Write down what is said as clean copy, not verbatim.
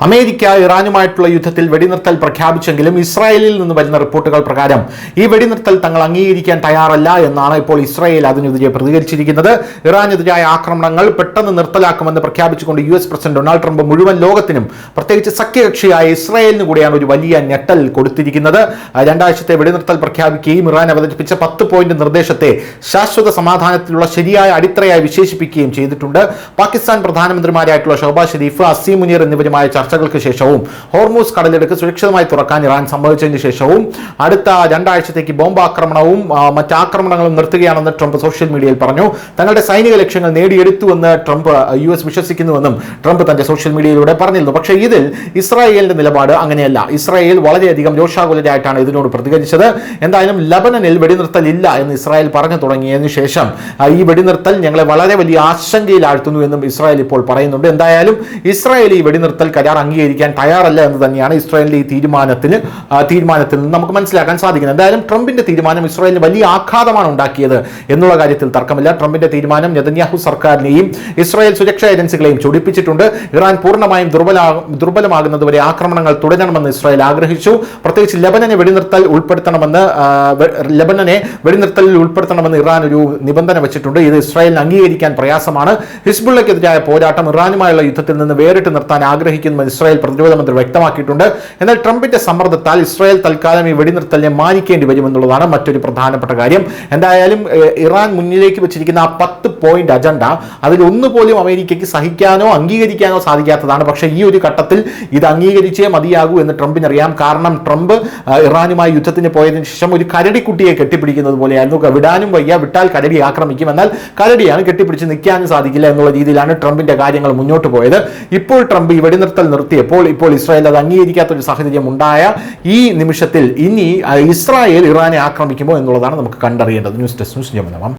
America ഇറാനുമായിട്ടുള്ള യുദ്ധത്തിൽ വെടിനിർത്തൽ പ്രഖ്യാപിച്ചെങ്കിലും ഇസ്രായേലിൽ നിന്ന് വരുന്ന റിപ്പോർട്ടുകൾ പ്രകാരം ഈ വെടിനിർത്തൽ തങ്ങൾ അംഗീകരിക്കാൻ തയ്യാറല്ല എന്നാണ് ഇപ്പോൾ ഇസ്രായേൽ അതിനെതിരെ പ്രതികരിച്ചിരിക്കുന്നത്. ഇറാനെതിരായ ആക്രമണങ്ങൾ പെട്ടെന്ന് നിർത്തലാക്കുമെന്ന് പ്രഖ്യാപിച്ചുകൊണ്ട് US പ്രസിഡന്റ് ഡൊണാൾഡ് ട്രംപ് മുഴുവൻ ലോകത്തിനും പ്രത്യേകിച്ച് സഖ്യകക്ഷിയായ ഇസ്രായേലിന് കൂടിയാണ് ഒരു വലിയ ഞെട്ടൽ കൊടുത്തിരിക്കുന്നത്. രണ്ടാഴ്ചത്തെ വെടിനിർത്തൽ പ്രഖ്യാപിക്കുകയും ഇറാൻ അവതരിപ്പിച്ച 10 പോയിന്റ് നിർദ്ദേശത്തെ ശാശ്വത സമാധാനത്തിലുള്ള ശരിയായ അടിത്തറയായി വിശേഷിപ്പിക്കുകയും ചെയ്തിട്ടുണ്ട്. പാകിസ്ഥാൻ പ്രധാനമന്ത്രിമാരായിട്ടുള്ള ഷഹബാസ് ഷെരീഫ്, അസീം മുനീർ എന്നിവരുമായ ചർച്ചകൾക്ക് ശേഷവും ഹോർമൂസ് കടലിടുക്ക് സുരക്ഷിതമായി തുറക്കാൻ ഇറാൻ സമ്മതിച്ചതിന് ശേഷവും അടുത്ത രണ്ടാഴ്ചത്തേക്ക് ബോംബാക്രമണവും മറ്റാക്രമണങ്ങളും നിർത്തുകയാണെന്ന് ട്രംപ് സോഷ്യൽ മീഡിയയിൽ പറഞ്ഞു. തങ്ങളുടെ സൈനിക ലക്ഷ്യങ്ങൾ നേടിയെടുത്തുവെന്ന് US വിശ്വസിക്കുന്നുവെന്നും ട്രംപ് തന്റെ സോഷ്യൽ മീഡിയയിലൂടെ പറഞ്ഞിരുന്നു. പക്ഷേ ഇതിൽ ഇസ്രായേലിന്റെ നിലപാട് അങ്ങനെയല്ല. ഇസ്രായേൽ വളരെയധികം രോഷാകുലരായിട്ടാണ് ഇതിനോട് പ്രതികരിച്ചത്. എന്തായാലും ലബനനിൽ വെടിനിർത്തൽ ഇല്ല എന്ന് ഇസ്രായേൽ പറഞ്ഞു തുടങ്ങിയതിനു ശേഷം ഈ വെടിനിർത്തൽ ഞങ്ങളെ വളരെ വലിയ ആശങ്കയിലാഴ്ത്തുന്നു എന്നും ഇസ്രായേൽ ഇപ്പോൾ പറയുന്നുണ്ട്. എന്തായാലും ഇസ്രായേൽ ഈ വെടിനിർത്തൽ കരാർ അംഗീകരിക്കാൻ തയ്യാറല്ല എന്ന് തന്നെയാണ് ഇസ്രായേലിന്റെ ഈ തീരുമാനത്തിൽ നിന്ന് നമുക്ക് മനസ്സിലാക്കാൻ സാധിക്കുന്നത്. എന്തായാലും ട്രംപിന്റെ തീരുമാനം ഇസ്രായേലിന് വലിയ ആഘാതമാണ് ഉണ്ടാക്കിയത് എന്നുള്ള കാര്യത്തിൽ തർക്കമില്ല. ട്രംപിന്റെ തീരുമാനം നെതന്യാഹു സർക്കാരിനെയും ഇസ്രായേൽ സുരക്ഷാ ഏജൻസികളെയും ചൊടിപ്പിച്ചിട്ടുണ്ട്. ഇറാൻ പൂർണ്ണമായും ദുർബലമാകുന്നതുവരെ ആക്രമണങ്ങൾ തുടരണമെന്ന് ഇസ്രായേൽ ആഗ്രഹിച്ചു. പ്രത്യേകിച്ച് ലബനനെ വെടിനിർത്തലിൽ ഉൾപ്പെടുത്തണമെന്ന് ഇറാൻ ഒരു നിബന്ധന വെച്ചിട്ടുണ്ട്. ഇത് ഇസ്രായേലിന് അംഗീകരിക്കാൻ പ്രയാസമാണ്. ഹിസ്ബുള്ളക്കെതിരായ പോരാട്ടം ഇറാനുമായുള്ള യുദ്ധത്തിൽ നിന്ന് വേറിട്ട് നിർത്താൻ ആഗ്രഹിക്കുന്നുവെന്ന് ഇസ്രായേൽ പ്രതിരോധ മന്ത്രി വ്യക്തമാക്കിയിട്ടുണ്ട്. എന്നാൽ ട്രംപിന്റെ സമ്മർദ്ദത്താൽ ഇസ്രായേൽ തൽക്കാലം ഈ വെടിനിർത്തലിനെ മാനിക്കേണ്ടി വരുമെന്നുള്ളതാണ് മറ്റൊരു പ്രധാനപ്പെട്ട കാര്യം. എന്തായാലും ഇറാൻ മുന്നിലേക്ക് വെച്ചിരിക്കുന്ന ആ 10 പോയിന്റ് അജണ്ട അതിൽ ഒന്നുപോലും അമേരിക്കയ്ക്ക് സഹിക്കാനോ അംഗീകരിക്കാനോ സാധിക്കാത്തതാണ്. പക്ഷേ ഈ ഒരു ഘട്ടത്തിൽ ഇത് അംഗീകരിച്ചേ മതിയാകൂ എന്ന് ട്രംപിനറിയാം. കാരണം ട്രംപ് ഇറാനുമായി യുദ്ധത്തിന് പോയതിനു ശേഷം ഒരു കരടിക്കുട്ടിയെ കെട്ടിപ്പിടിക്കുന്നത് പോലെയായിരുന്നു. വിടാനും വയ്യ, വിട്ടാൽ കരടി ആക്രമിക്കും, എന്നാൽ കരടിയാണ് കെട്ടിപ്പിടിച്ച് നിൽക്കാനും സാധിക്കില്ല എന്നുള്ള രീതിയിലാണ് ട്രംപിന്റെ കാര്യങ്ങൾ മുന്നോട്ട് പോയത്. ഇപ്പോൾ ട്രംപ് ഈ വെടിനിർത്തൽ നിർത്തിയപ്പോൾ ഇസ്രായേൽ അത് അംഗീകരിക്കാത്ത ഒരു സാഹചര്യം ഉണ്ടായ ഈ നിമിഷത്തിൽ ഇനി ഇസ്രായേൽ ഇറാനെ ആക്രമിക്കുമോ എന്നുള്ളതാണ് നമുക്ക് കണ്ടറിയേണ്ടത്. News desk news ജമനമാം.